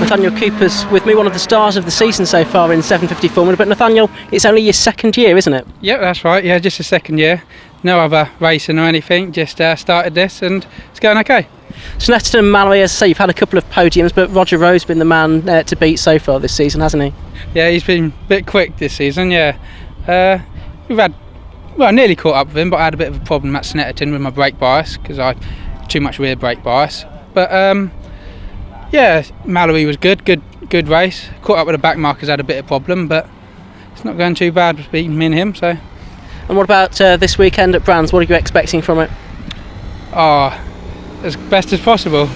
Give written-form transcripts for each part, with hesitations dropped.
Nathaniel Cooper's with me, one of the stars of the season so far in 750 Formula. But Nathaniel, it's only your second year, isn't it? Yep, that's right. Yeah, just a second year. No other racing or anything. Just started this and it's going okay. Snetterton and Mallory, as I say, you've had a couple of podiums, but Roger Rowe's been the man to beat so far this season, hasn't he? Yeah, he's been a bit quick this season. Yeah, we've had nearly caught up with him, but I had a bit of a problem at Snetterton with my brake bias because I had too much rear brake bias. But yeah, Mallory was good race. Caught up with the back markers, had a bit of problem, but it's not going too bad with beating me and him. So. And what about this weekend at Brands? What are you expecting from it? Oh, as best as possible.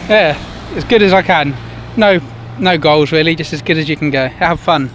Yeah, as good as I can. No goals really, just as good as you can go. Have fun.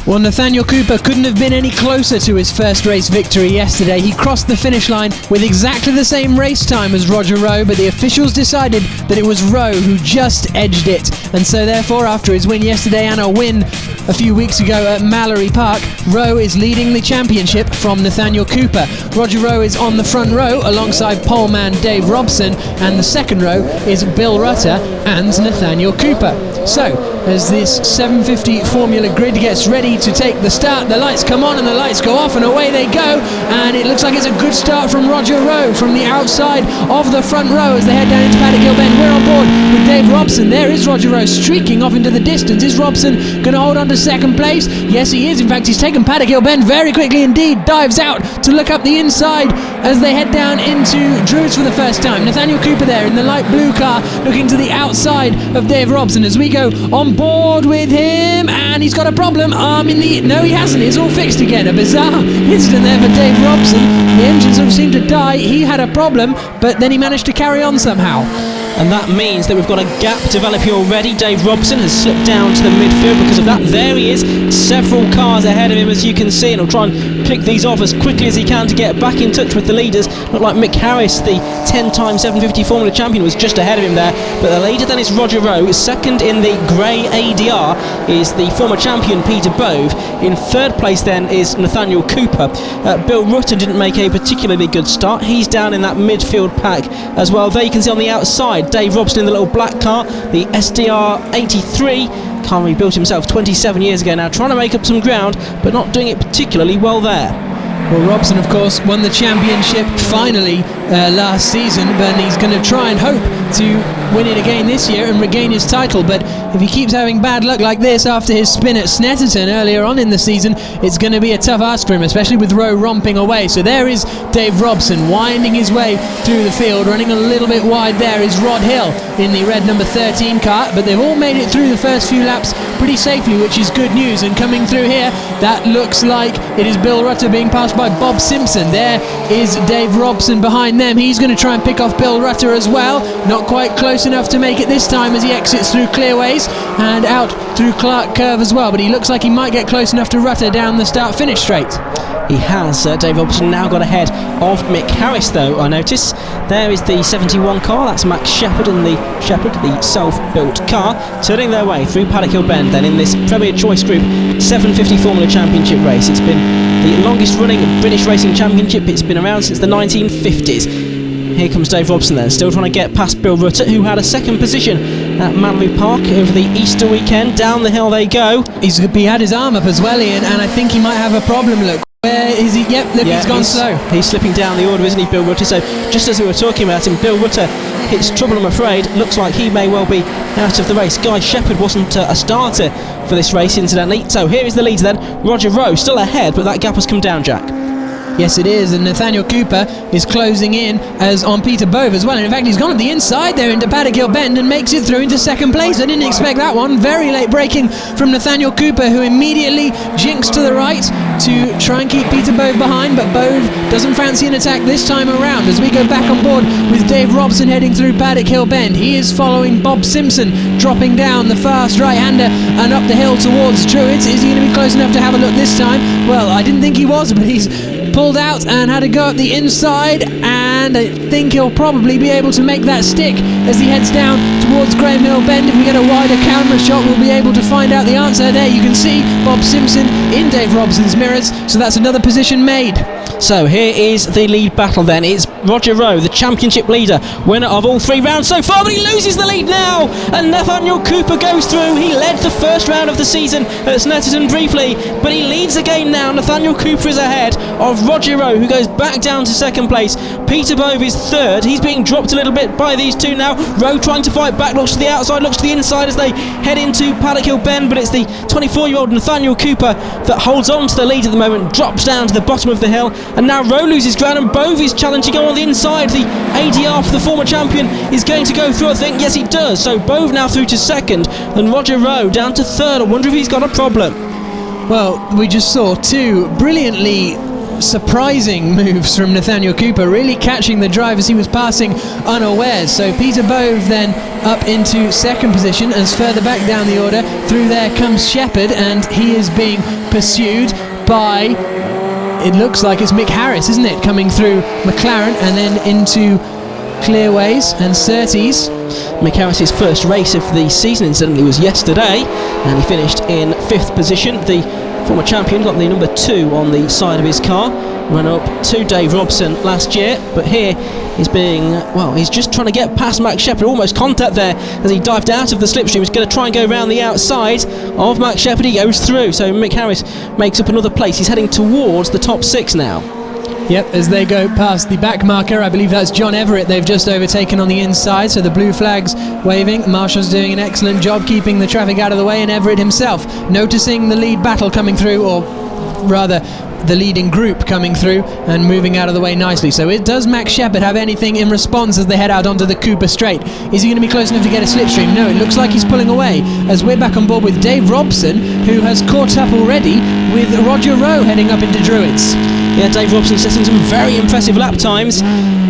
Well, Nathaniel Cooper couldn't have been any closer to his first race victory yesterday. He crossed the finish line with exactly the same race time as Roger Rowe, but the officials decided that it was Rowe who just edged it. And so therefore, after his win yesterday and a win a few weeks ago at Mallory Park, Rowe is leading the championship from Nathaniel Cooper. Roger Rowe is on the front row alongside poleman Dave Robson, and the second row is Bill Rutter and Nathaniel Cooper. So, as this 750 Formula grid gets ready to take the start, the lights come on and the lights go off and away they go, and it looks like it's a good start from Roger Rowe from the outside of the front row as they head down into Paddock Hill Bend. We're on board with Dave Robson. There is Roger Rowe streaking off into the distance. Is Robson going to hold on to second place? Yes, he is. In fact, he's taken Paddock Hill Bend very quickly indeed. Dives out to look up the inside as they head down into Druids for the first time. Nathaniel Cooper there in the light blue car looking to the outside of Dave Robson as we go on board with him, and he's got a problem. No, he hasn't. It's all fixed again. A bizarre incident there for Dave Robson. The engine sort of seemed to die. He had a problem, but then he managed to carry on somehow. And that means that we've got a gap developing already. Dave Robson has slipped down to the midfield because of that. There he is, several cars ahead of him, as you can see, and he'll try and pick these off as quickly as he can to get back in touch with the leaders. Look like Mick Harris, the 10-time 750 Formula champion, was just ahead of him there. But the leader then is Roger Rowe. Second in the grey ADR is the former champion Peter Bove. In third place then is Nathaniel Cooper. Bill Rutter didn't make a particularly good start. He's down in that midfield pack as well. There you can see on the outside Dave Robson in the little black car, the SDR 83 car he built himself 27 years ago now, trying to make up some ground but not doing it particularly well there. Well, Robson, of course, won the championship finally last season, but he's going to try and hope to win it again this year and regain his title. But if he keeps having bad luck like this after his spin at Snetterton earlier on in the season, it's going to be a tough ask for him, especially with Rowe romping away. So there is Dave Robson winding his way through the field. Running a little bit wide there is Rod Hill in the red number 13 car, but they've all made it through the first few laps pretty safely, which is good news. And coming through here, that looks like it is Bill Rutter being passed by Bob Simpson. There is Dave Robson behind them. He's going to try and pick off Bill Rutter as well. Not quite close enough to make it this time as he exits through Clearways and out through Clark Curve as well, but he looks like he might get close enough to Rutter down the start-finish straight. He has. Dave Robson now got ahead of Mick Harris, though, I notice. There is the 71 car, that's Max Shepherd and the self-built car, turning their way through Paddock Hill Bend then in this Premier Choice Group 750 Formula Championship race. It's been the longest running British Racing Championship. It's been around since the 1950s. Here comes Dave Robson then, still trying to get past Bill Rutter, who had a second position at Mallory Park over the Easter weekend. Down the hill they go. He had his arm up as well, Ian, and I think he might have a problem. Look, where is he? Yep, look, he's gone slow. He's slipping down the order, isn't he, Bill Rutter? So just as we were talking about him, Bill Rutter hits trouble, I'm afraid. Looks like he may well be out of the race. Guy Shepherd wasn't a starter for this race, incidentally. So here is the leader then, Roger Rowe, still ahead, but that gap has come down, Jack. Yes, it is, and Nathaniel Cooper is closing in as on Peter Bove as well. And in fact, he's gone up the inside there into Paddock Hill Bend and makes it through into second place. I didn't expect that one. Very late braking from Nathaniel Cooper, who immediately jinks to the right to try and keep Peter Bove behind, but Bove doesn't fancy an attack this time around as we go back on board with Dave Robson heading through Paddock Hill Bend. He is following Bob Simpson, dropping down the fast right-hander and up the hill towards Druids. Is he going to be close enough to have a look this time? Well, I didn't think he was, but he's pulled out and had to go up the inside, and I think he'll probably be able to make that stick as he heads down towards Graham Hill Bend. If we get a wider camera shot, we'll be able to find out the answer. There you can see Bob Simpson in Dave Robson's mirror mirrors, so that's another position made. So here is the lead battle then. It's Roger Rowe, the championship leader, winner of all 3 rounds so far, but he loses the lead now, and Nathaniel Cooper goes through. He led the first round of the season at Snetterton briefly, but he leads again now. Nathaniel Cooper is ahead of Roger Rowe, who goes back down to second place. Peter Bove is third. He's being dropped a little bit by these two now. Rowe trying to fight back, looks to the outside, looks to the inside as they head into Paddock Hill Bend, but it's the 24-year-old Nathaniel Cooper that holds on to the lead at the moment, drops down to the bottom of the hill, and now Rowe loses ground, and Bove is challenging on the inside. The ADR for the former champion is going to go through, I think. Yes, he does. So Bove now through to second, and Roger Rowe down to third. I wonder if he's got a problem. Well, we just saw 2 brilliantly surprising moves from Nathaniel Cooper, really catching the drive as he was passing unawares. So Peter Bove then up into second position, as further back down the order, through there comes Shepherd, and he is being pursued by, it looks like it's Mick Harris, isn't it, coming through McLaren and then into Clearways and Surtees. Mick Harris's first race of the season, incidentally, was yesterday, and he finished in 5th position. The former champion got the number 2 on the side of his car, ran up to Dave Robson last year, but here he's being, well, he's just trying to get past Max Shepherd. Almost contact there as he dived out of the slipstream. He's going to try and go around the outside of Max Shepherd. He goes through, so Mick Harris makes up another place. He's heading towards the top 6 now. Yep, as they go past the back marker, I believe that's John Everett they've just overtaken on the inside, so the blue flag's waving. Marshall's doing an excellent job keeping the traffic out of the way, and Everett himself noticing the lead battle coming through, or rather the leading group coming through and moving out of the way nicely. So does Max Shepherd have anything in response as they head out onto the Cooper Straight? Is he going to be close enough to get a slipstream? No, it looks like he's pulling away, as we're back on board with Dave Robson, who has caught up already with Roger Rowe heading up into Druids. Yeah, Dave Robson setting some very impressive lap times.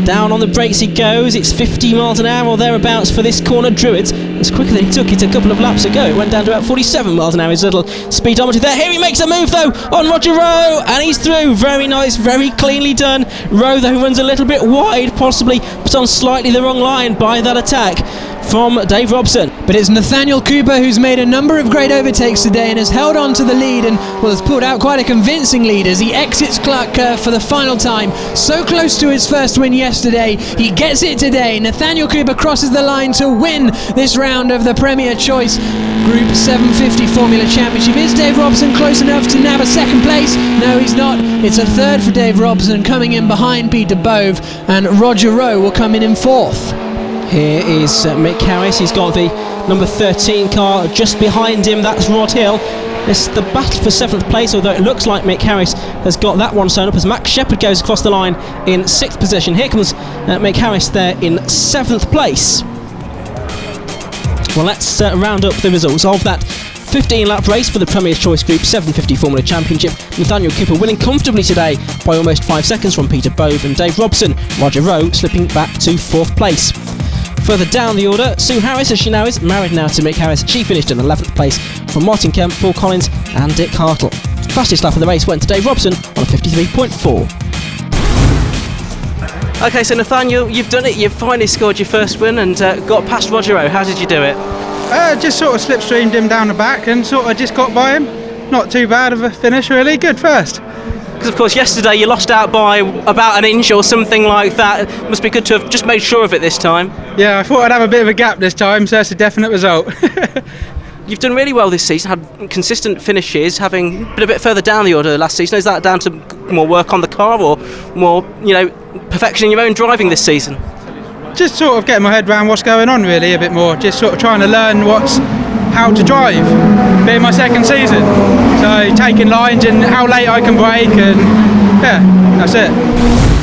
Down on the brakes he goes. It's 50 miles an hour or thereabouts for this corner Druids. It's quicker than he took it a couple of laps ago. It went down to about 47 miles an hour, his little speedometer there. Here he makes a move though on Roger Rowe, and he's through. Very nice, very cleanly done. Rowe though runs a little bit wide, possibly put on slightly the wrong line by that attack from Dave Robson. But it's Nathaniel Cooper who's made a number of great overtakes today and has held on to the lead, and well, has pulled out quite a convincing lead as he exits Clark Curve for the final time. So close to his first win yesterday, he gets it today. Nathaniel Cooper crosses the line to win this round of the Premier Choice Group 750 Formula Championship. Is Dave Robson close enough to nab a second place? No, he's not. It's a third for Dave Robson, coming in behind Peter Bove, and Roger Rowe will come in fourth. Here is Mick Harris. He's got the number 13 car just behind him. That's Rod Hill. It's the battle for 7th place, although it looks like Mick Harris has got that one sewn up as Max Shepherd goes across the line in 6th position. Here comes Mick Harris there in 7th place. Well, let's round up the results of that 15-lap race for the Premier's Choice Group 750 Formula Championship. Nathaniel Cooper winning comfortably today by almost 5 seconds from Peter Bove and Dave Robson. Roger Rowe slipping back to 4th place. Further down the order, Sue Harris, as she now is, married now to Mick Harris. She finished in 11th place from Martin Kemp, Paul Collins and Dick Hartle. Fastest lap of the race went to Dave Robson on a 53.4. Okay, so Nathaniel, you've done it. You've finally scored your first win and got past Roger Rowe. How did you do it? Just sort of slipstreamed him down the back and sort of just got by him. Not too bad of a finish, really. Good first. Because of course yesterday you lost out by about an inch or something like that. It must be good to have just made sure of it this time. Yeah, I thought I'd have a bit of a gap this time, so it's a definite result. You've done really well this season, had consistent finishes, having been a bit further down the order last season. Is that down to more work on the car or more, perfection in your own driving this season? Just sort of getting my head around what's going on really a bit more. Just sort of trying to learn how to drive, being my second season. So taking lines and how late I can brake, and yeah, that's it.